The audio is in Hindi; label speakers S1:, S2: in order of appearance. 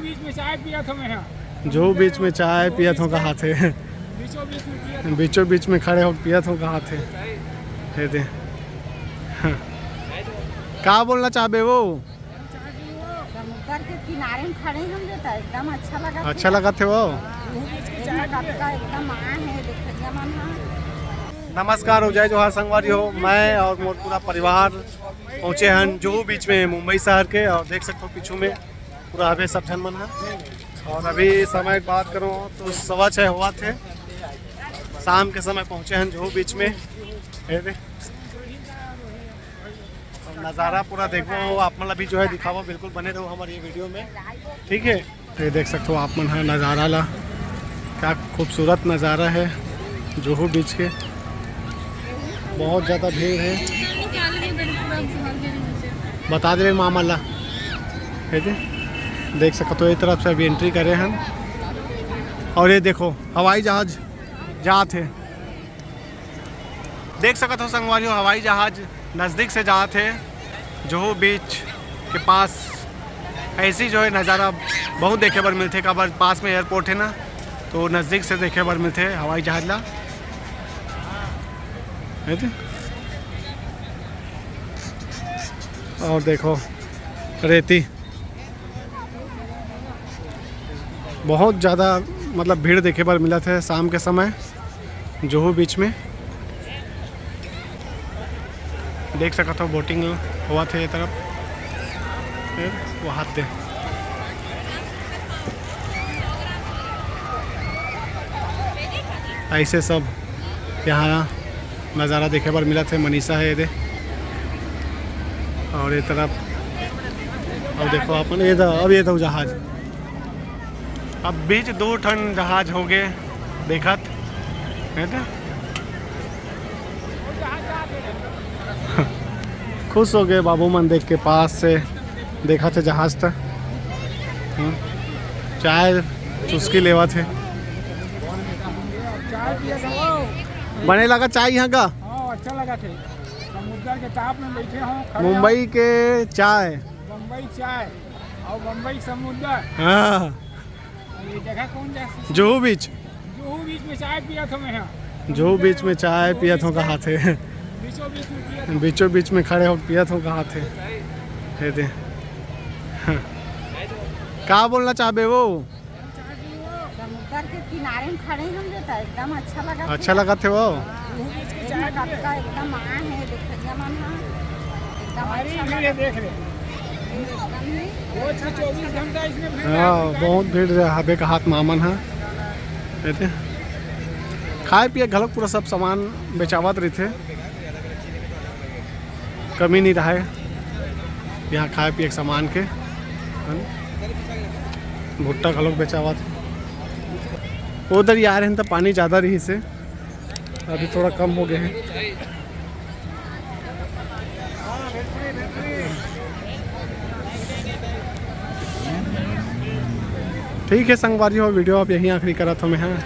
S1: बीच में चाय पिया था मैं यहाँ।
S2: जो बीच में चाय पिया था कहाँ थे? बीचों बीच में खड़े हो पिया था कहाँ थे? हे दे क्या बोलना चाहे वो?
S3: समुद्र के किनारे में खड़े हम रहता एकदम
S2: अच्छा लगा थे वो।
S3: एकदम है देखिए मन।
S2: नमस्कार हो जय जोहार संगवारी हो। मैं और मोर पूरा परिवार पहुँचे हैं जुहू बीच में मुंबई शहर के। और देख सकते हो पीछू में पूरा अभी सब जन मन है। और अभी समय की बात करूँ तो 6:15 हुआ थे। शाम के समय पहुँचे हैं जुहू बीच में। नज़ारा पूरा देखो आप मतलब अभी जो है दिखावा बिल्कुल बने रहो हमारी ये वीडियो में, ठीक है। तो ये देख सकते हो आप मन है नज़ारा ला, क्या खूबसूरत नज़ारा है जुहू बीच के। बहुत ज़्यादा भीड़ है, बता दे मामा ला। देख सकते हो ये तरफ से अभी एंट्री करे हैं। और ये देखो हवाई जहाज़ जाते थे, देख सकते हो संगवारी हो हवाई जहाज़ नज़दीक से जाते थे जुहू बीच के पास। ऐसी जो है नज़ारा बहुत देखे बर मिलते। कबर पास में एयरपोर्ट है ना, तो नज़दीक से देखे बर मिलते हवाई जहाज ला। और देखो रेती, बहुत ज़्यादा मतलब भीड़ देखे बर मिला थे शाम के समय जुहू बीच में। देख सकते हो बोटिंग हुआ थे ये तरफ, वो हाथ दे। ऐसे सब यहाँ नज़ारा देखे पर मिला थे। मनीषा है ये दे। और ये तरफ अब देखो अपन ये अब ये तो जहाज, अब बीच 2 ठन जहाज हो गए देखत है तो खुश हो गए बाबू मन देख के। पास से देखा थे जहाज तक, चाय चुस्की लेवा थे। बने लगा चाय यहाँ का।
S4: अच्छा लगा थे, समुद्र के ताप में बैठे हो।
S2: मुंबई के चाय,
S4: बम्बई चाय और बम्बई समुद्र।
S2: हाँ
S4: ये जगह कौन सा?
S2: जुहू बीच।
S4: जुहू बीच में चाय पिया था मैं यहाँ।
S2: जुहू बीच में चाय पिया था कहाँ थे?
S4: बीचों बीच में पिया था।
S2: बीचों बीच में खड़े हो पिया था कहाँ थे? हे दे क्या बोलना चाहे वो?
S3: समुद्र के किनारे में खड़े हम रहता एकदम
S2: अच्छा लगा थे वो।
S3: एकदम है देखिए मन।
S4: देख रहे वो 24 घंटा इसमें भीड़।
S2: हाँ बहुत भीड़ रहा हबे का हाथ मामन है। कहते खाए पिए घलक पूरा सब सामान बेचावत रही थे, कमी नहीं रहा है यहाँ खाए पिए सामान के। भुट्टा घलक बेचावत। उधर यार हैं तो पानी ज़्यादा रही से, अभी थोड़ा कम हो गए हैं। ठीक है संगवारी हो, वीडियो आप यहीं आखिरी करा था मैं। हाँ